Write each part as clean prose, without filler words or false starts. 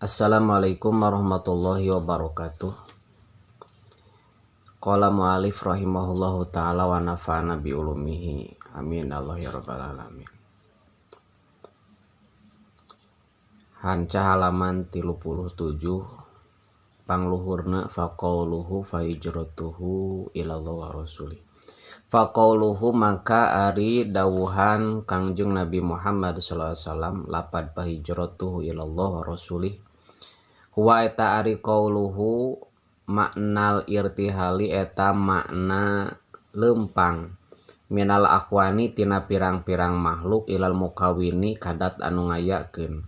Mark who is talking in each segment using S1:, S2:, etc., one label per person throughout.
S1: Assalamualaikum warahmatullahi wabarakatuh. Qala mu'alif rahimahullahu ta'ala wa nafa'ana bi ulumihi. Amin Allah ya rabbal alamin. Hanca halaman 37 pangluhurna faqauluhu fa hijratuhu ilallah wa rasulih. Faqauluhu maka ari dawuhan Kangjeng Nabi Muhammad sallallahu alaihi wasallam lapad fa hijratuhu ilallah wa rasulih. Huwa eta ari qauluhu maknal irtihali eta makna lempang minal akwani tina pirang-pirang makhluk ilal mukawini kadat anu ngayakeun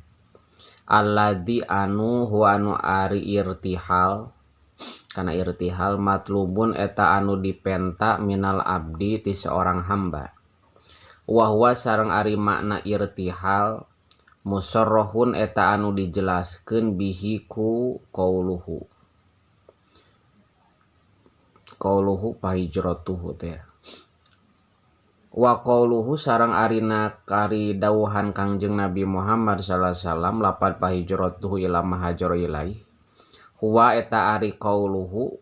S1: alladzi anu huwa anu ari irtihal kana irtihal matlubun eta anu dipenta minal abdi ti seorang hamba wa huwa sareng ari makna irtihal musarrahun eta anu dijelaskeun bihi ku qauluhu pahijratuhu teh wa qauluhu sareng arina kari dawuhan Kangjeng Nabi Muhammad sallallahu alaihi wasallam lapad pahijratuhu ila mahajara ilaih huwa eta ari qauluhu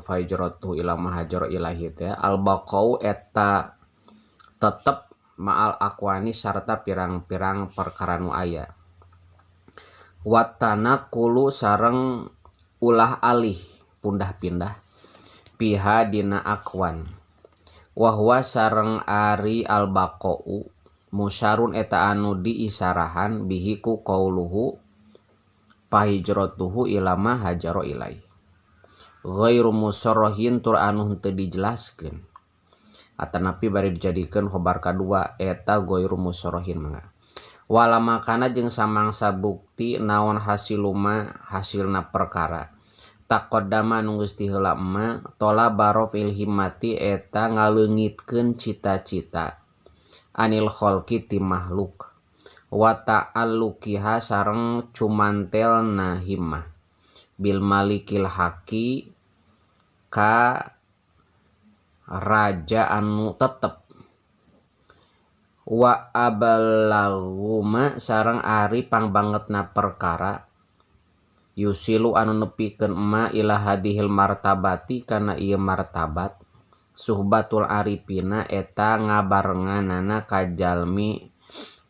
S1: pahijratuhu ila mahajara ilaih teh al baqau eta tetep ma'al akwani sarta pirang-pirang perkara nu aya watana kulu sareng ulah alih pundah-pindah piha dina akwan wahwa sareng ari al baqau musyarun eta anu diisarahan bihi ku qauluhu pahijratuhu ila mahajara ilaih ghairu musarrahin tur anu teu dijelaskeun atanapi bari dijadikeun khobar kadua eta ghairu musarrahin mangga wala makana jeung samangsa bukti naon hasilna perkara taqaddama anu geus ti heula ma tola baro fil himmati eta ngaleungitkeun cita-cita anil khalqi ti makhluk wa ta'alluqiha sareng cumantelna himmah bil malikil haqi ka raja anu tetep wa abalaguma sareng ari pangbangetna perkara yusilu anu nepikeun ma ila hadhil martabati kana ieu martabat suhbatul arifina eta ngabarenganana ka jalmi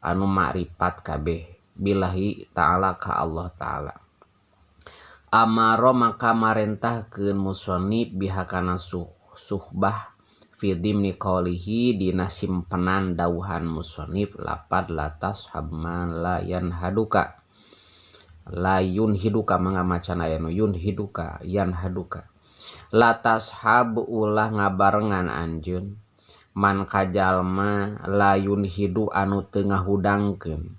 S1: anu makrifat kabeh billahi ta'ala ka Allah ta'ala amaro maka marentahkeun musannif biha kana suhbah fi dimni qaulihi dina simpenan dawuhan musannif lapad latas habman la yanhaduka layun hiduka mangga macan aya nu yun hiduka yan haduka latas hab ulah ngabarengan anjeun man kajalma layun hidu anu teu ngahudangkeun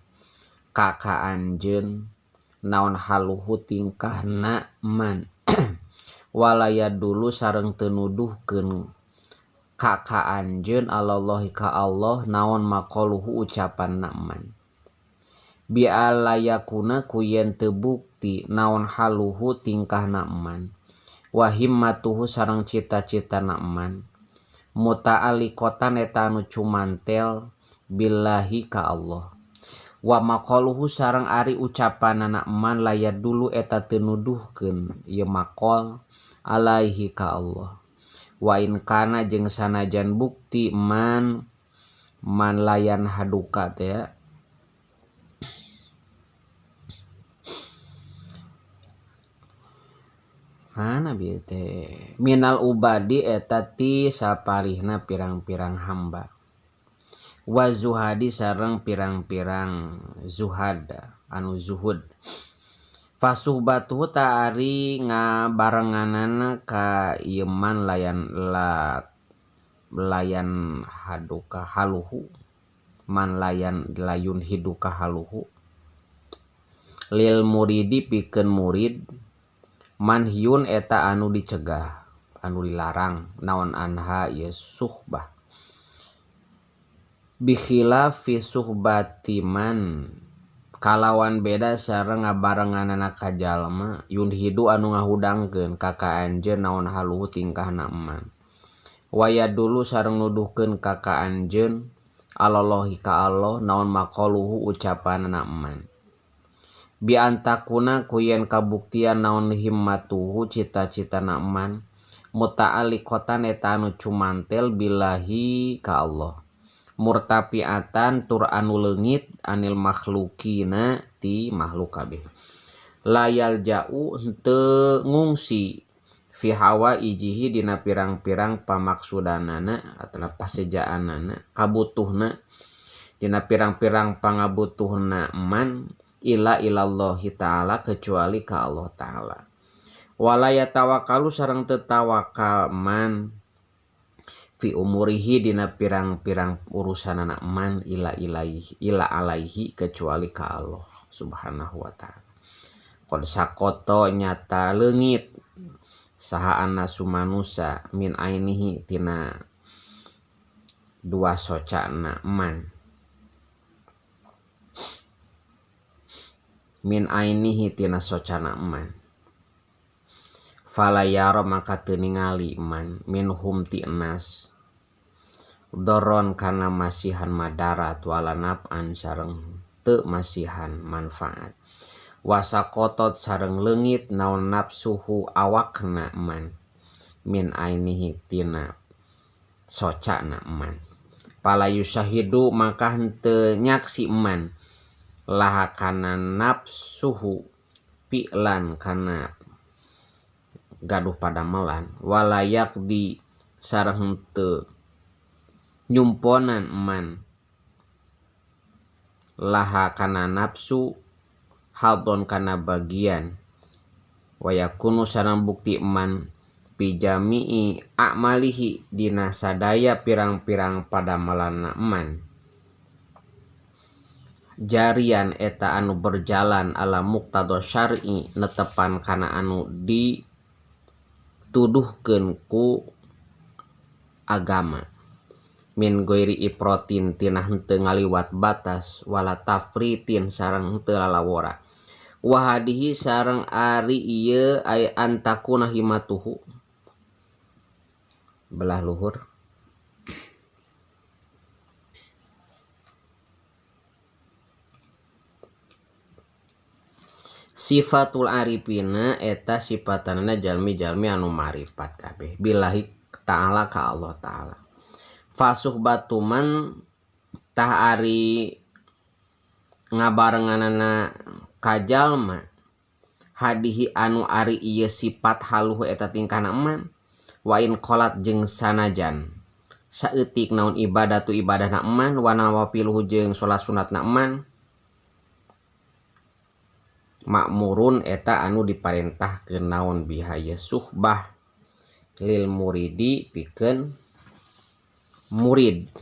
S1: ka anjeun naon haluhu tingkahna man walaya dulu sareng teu nuduhkeun ka anjeun allahi ka Allah naon maqaluhu ucapanna man bi alayakuna ku yen teu bukti naon haluhu tingkahna man wa himmatuhu sareng cita-citana man muta'alliqatan eta anu cumantel billahi ka Allah wa maqaluhu sareng ari ucapanana man layar dulu eta teu nuduhkeun ieu maqal alaihi ka Allah wa in kana jeung sanajan bukti man layan haduka teh mana bieu teh minal ubadi eta ti saparihna pirang-pirang hamba wa zuhadi sareng pirang-pirang zuhad anu zuhud fasuhbatuhu ta ari ngabarenganana ka ieu man layan haduka haluhu man layun hiduka haluhu lil muridi pikeun murid manhyun eta anu dicegah anu dilarang naon anha ya suhbah bikhilafi suhbati man kalawan beda sareng ngabarenganana ka jalma yun hidu anu ngahudangkeun ka anjeun naon haluhu tingkahna man waya dulu sareng nuduhkeun ka anjeun allahi ka Allah naon maqaluhu ucapanna man bi antakuna kuyen kabuktian naon himmatuhu cita-citana eman muta'alliqatan eta anu cumantel billahi ka Allah murtafiatan tur anu leungit anil makhlukina ti makhluk kabeh layal jauh henteu ngungsi fi hawa ijihi dina pirang-pirang pamaksudanana atawa pasejaanana kabutuhna dina pirang-pirang pangabutuhna eman ila ilallahi ta'ala kecuali ka Allah ta'ala wala yatawakkalu sareng teu tawakal man fi umurihi dina pirang-pirang urusanana man ila alaihi kecuali ka Allah subhanahu wa ta'ala qad sakoto nyata leungit saha anasu manusa min ainihi tina dua socana man min ainihi tina socana man fala yaro maka teu ningali man minhum ti enas doron kana masihan madarat wala naf'an sareng teu masihan manfaat wasakotot sareng leungit naon nafsuhu awakna man min ainihi tina socana man pala yusahidu maka henteu nyaksi man laha kana nafsuhu pi'lan kana gaduh padamelan walayak di sareng henteu nyumponan man laha kana nafsu hadon kana bagian wayakunu sareng bukti man pijami'i a'malihi dina sadaya pirang-pirang padamelanna man jarian eta anu berjalan ala muqtado syar'i netepan kana anu dituduhkeun ku agama min goiri iprotin tina henteu ngaliwat batas wala tafritin sareng henteu lalawora wahadihi sareng ari ieu ay antakuna himatuhu belah luhur sifatul arifina eta sifatanana jalmi-jalmi anu marifat kabeh billahi ta'ala ka Allah ta'ala fasuhbatuman tah ari ngabarenganana kajalma hadihi anu ari ieu sifat haluh eta tingkahna eman wa in qolat jeung sanajan saeutik naon ibadatu ibadahna eman wa nawafiluhu jeung salat sunatna eman makmurun eta anu diparentahkeun naon bihaya suhbah lil muridi pikeun murid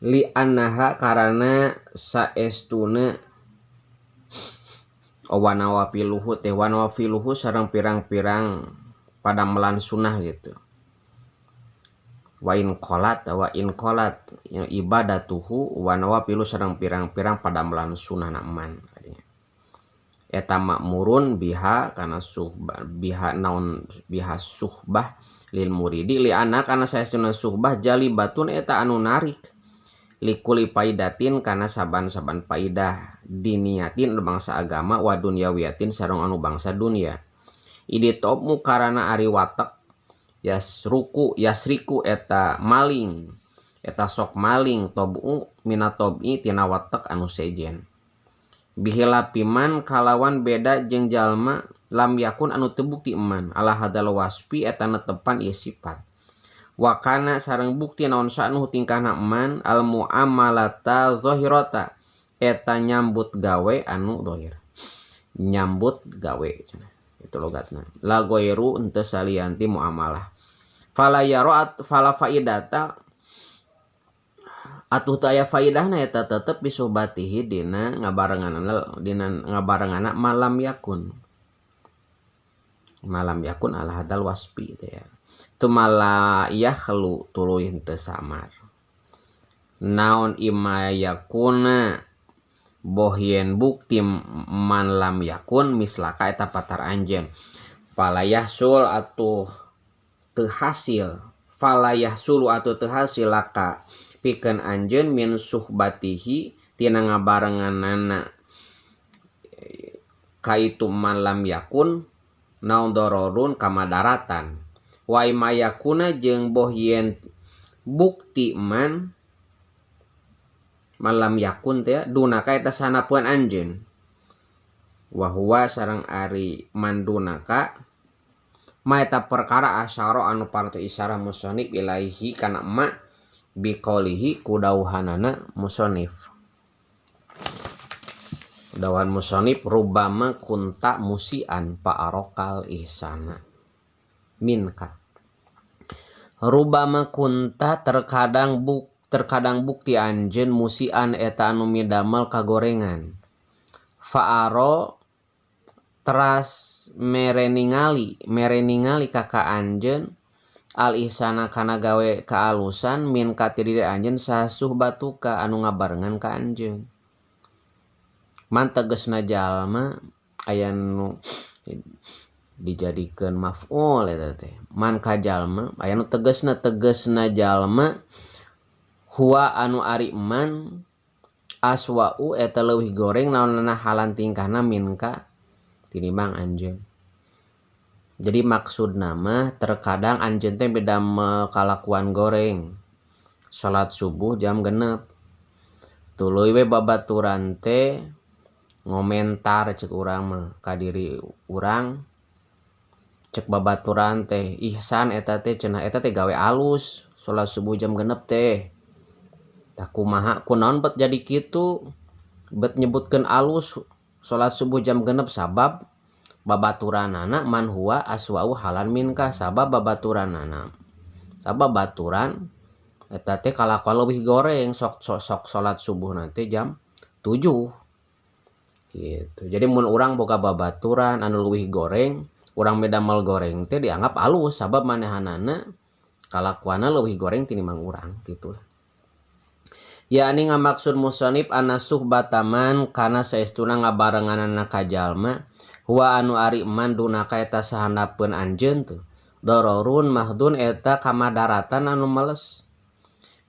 S1: li annaha karana saestuna wanawafiluhu teh wanawafiluhu sareng pirang-pirang padamelan sunah gitu wa in qolat ibadatuhu wa nawafilu sareng pirang-pirang padamelan sunah man eta makmurun biha kana suhbah biha naon biha suhbah lil muridi li ana kana saestuna suhbah jalibatun eta anu narik likuli paidatin kana saban-saban paidah diniatin bangsa agama wa dunyawiyatin sareng anu bangsa dunia idi topmu karana ari watak yasriku eta maling eta sok maling tobu mina tobi tina watak anu sejen bihila piman kalawan beda jeung jalma lam yakun anu teu bukti eman ala hadal waspi eta netepan ieu sifat wa kana sareng bukti naon sa'nu tingkahna eman al muamalata zahirata eta nyambut gawe anu zahir nyambut gawe itu logatna la goiru henteu salianti muamalah fala yarat fala faidata atuh teu aya faidahna eta tetep bisobatihi dina ngabarenganna malam yakun ala hadal waspi teh ya tumala yakhlu tuluy henteu samar naon ima yakuna bohyen bukti man lam yakun mislaka eta patar anjeun falayahsul atuh teu hasil falayahsulu atuh teu hasil laka pikeun anjeun min suhbatihi tina ngabarenganana kaitu man lam yakun naon dororun kamadaratan wa imayakuna jeung boh yen bukti man lam yakun teh dunaka eta sanapeun anjeun wa huwa sareng ari mandunaka ma eta perkara asyara anu partu isyarah musannif ilaihi kana ma biqaulihi kudauhanana musannif. Dawan musannif rubama kunta musian fa'arokal ihsana minka. Rubama kunta terkadang bukti anjeun musian eta anu midamel kagorengan. Fa'aro teras mereningali kaka anjeun al ihsana kana gawe kaalusan minka ti diri anjeun sasuh batuka anu ngabarengan ka anjeun. Man tegesna jalma aya nu dijadikeun maf'ul eta teh. Man ka jalma aya nu tegesna jalma huwa anu ari man aswa'u eta leuwih goreng naonana halan tingkahna minka tinimbang anjeun. Jadi maksudna mah terkadang anjeun teh beda kalakuan goreng. Salat subuh jam 6. Tuluy we babaturan teh ngomentar cek urang mah ka diri urang cek babaturan teh ihsan eta teh cenah eta teh gawe alus salat subuh jam 6 teh tah kumaha kunaon bet jadi kitu bet nyebutkeun alus salat subuh jam 6 sabab babaturanana man huwa aswa'u halan minka sabab babaturanana sabab baturan eta teh kalakuan leuwih goreng sok salat subuh nanti jam 7 gitu. Jadi mun urang boga babaturan anu leuwih goreng, urang medamel goreng teh dianggap alus sabab manehanana kalakuanna leuwih goreng tinimbang urang gitu. Ya ani ngamaksud musannif anasuh bataman kana saestuna ngabarenganana ka jalma huwa anu ari man dunaka eta sahandapeun anjeun tuh dororun mahdun eta kamadaratan anu meles.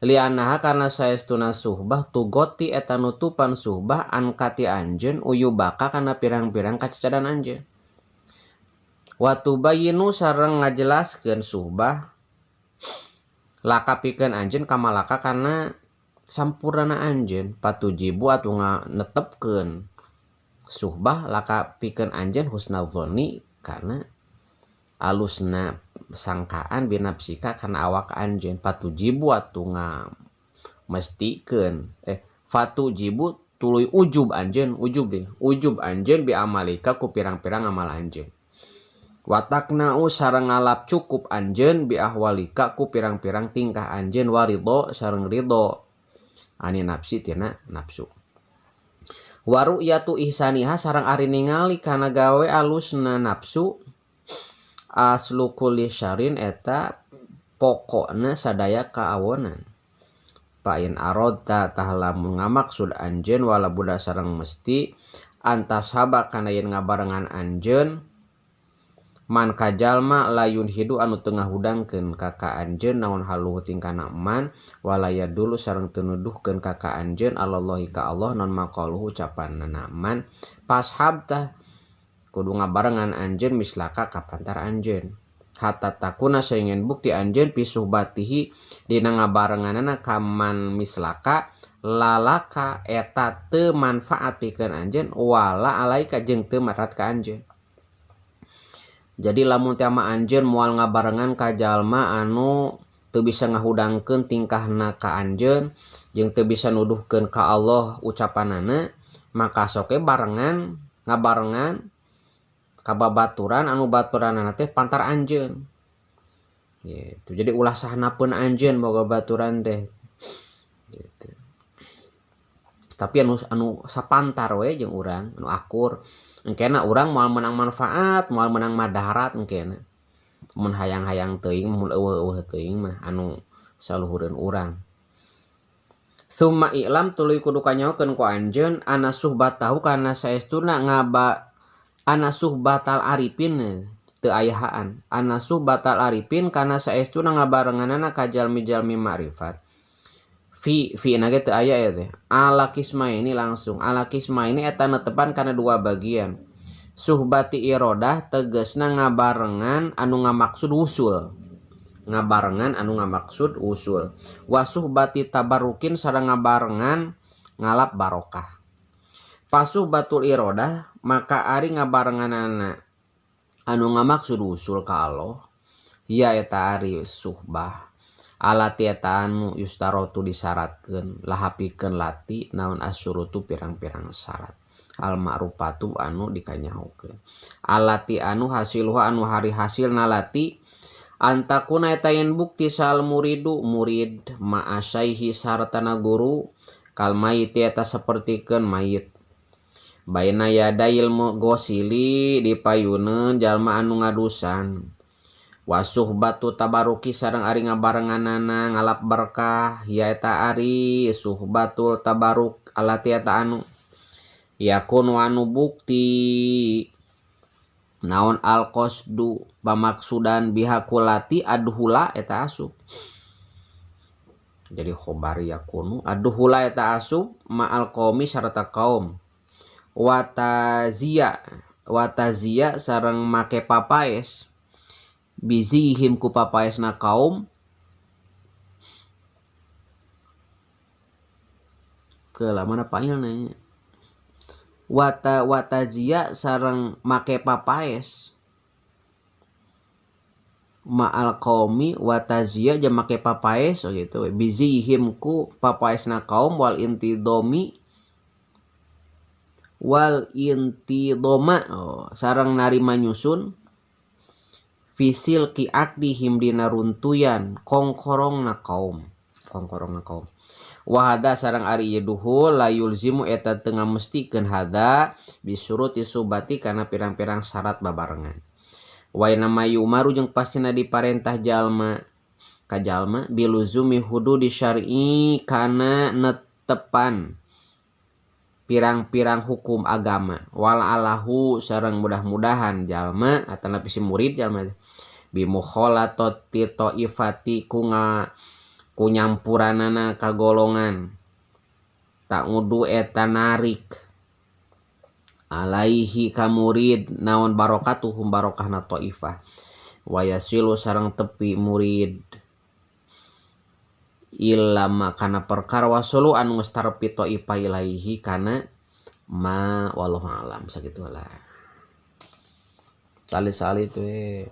S1: Lianaha karena saestuna suhbah tugoti eta nutupan suhbah an kati anjeun uyubaka kana pirang-pirang kacacadan anjeun. Watubayinu sareng ngajelaskeun suhbah laka pikeun anjeun kamalaka kana sampurna anjeun patujibu atuh nganetepkeun suhbah laka pikeun anjeun husnadzoni kana alusna sangkaan binapsika kana awak anjeun patujibu atuh ngamestikeun fatujibu tuluy ujub anjeun ujub anjeun bi amalika ku pirang-pirang amal anjeun watakna'u sareng ngalap cukup anjeun bi ahwalika ku pirang-pirang tingkah anjeun waridho sareng ridho ani nafsi tina nafsu waru'yatu ihsaniha sareng ari ningali kana gawe alusna nafsu aslu kulli syarin eta pokokna sadaya kaawonan pain arodta tah lamun ngamaksud anjeun wala budak sareng mesti antashaba kana yen ngabarengan anjeun man kajalma layun hidu anu teu ngahudangkeun ka anjeun naon haluhut tingkana man walaya dulu sareng teu nuduhkeun ka anjeun allahi ka Allah non maqaluhu ucapanna man pashab tah kudu ngabarengan anjeun mislaka kapantar anjeun hatta takuna saengin bukti anjeun pisuhbatihi dina ngabarenganana kaman mislaka lalaka eta teu manfaat pikeun anjeun wala alaika jeung teu marat ka anjeun. Jadi lamun teh mah anjeun moal ngabarengan ka jalma anu teu bisa ngahudangkeun tingkahna ka anjeun jeung teu bisa nuduhkeun ka Allah ucapanana maka soke barengan ngabarengan kababaturan anu baturanana teh pantar anjeun gitu. Jadi ulah sahanapeun anjeun boga baturan teh gitu. Tapi anu sapantar we jeung urang anu akur engkena urang moal menang manfaat moal menang madaharat engkena mun hayang-hayang teuing mun eueuh teuing mah anu saluhureun urang. Summa i'lam tuluy kudu kanyaokeun ku anjeun ana suhbatahu kana saestuna ana suhbatal arifin teu ayahaan ana suhbatal arifin kana saestuna ngabarenganana ka jalmi-jalmi ma'rifat fi na teu aya ya teh. Ala kisma ini langsung. Ala kisma ini eta netepan kana dua bagian. Suhbati irodah tegesna ngabarengan anu ngamaksud usul. Ngabarengan anu ngamaksud usul. Wa suhbati tabarukin sareng ngabarengan ngalap barokah. Pasuhbatul irodah maka ari ngabarenganana anu ngamaksud usul ka Allah. Ya eta ari suhbah. Alati eta anu yustarotu disyaratkeun lahapikeun lati naon asyurutu pirang-pirang syarat al ma'rufatu anu dikanyahokeun alati anu hasiluha anu hari hasilna lati antakuna eta yen bukti sal murid ma'asaihi saratana guru kal mayit eta sapertikeun mayit baina yadail gosili dipayuneun jalma anu ngadusan wasuh batu tabaruki sareng ari ngabarenganana ngalap berkah ya eta ari suhbatul tabaruk alati eta anu yakun wanu bukti naon al qasdu pamaksudan bihakulati adhula eta asub jadi khobar yakunu adhula eta asub ma'al qaumi sarta kaum watazia sareng make papaes bizihim ku papaesna kaum keula mana pail nanya watazia sareng make papaes ma'al qaumi watazia jeung make papaes gitu bizihim ku papaesna kaum wal intidoma sareng narima nyusun fisil ki akdihim dina runtuyan kongkorongna kaum wahada sareng ari duhul layul zimu eta teu ngamestikeun hada bisuruti subati kana pirang-pirang syarat babarengan wa inna yumaru jeung pastina diparentah jalma ka jalma biluzumi hududi syar'i kana netepan pirang-pirang hukum agama wal alahu sareng mudah-mudahan jalma atau lapisi murid jalma bimukholatoti ta'ifati ku nyampuranana kagolongan ta'udu eta narik alaihi ka murid naon barokatuhum barokahna ta'ifah wa yasilu sareng tepi murid ilama kana perkara wasulu anu geus tarepi ta'ifah ilaihi kana ma wallahu alam sakitu lah sali-sali tuh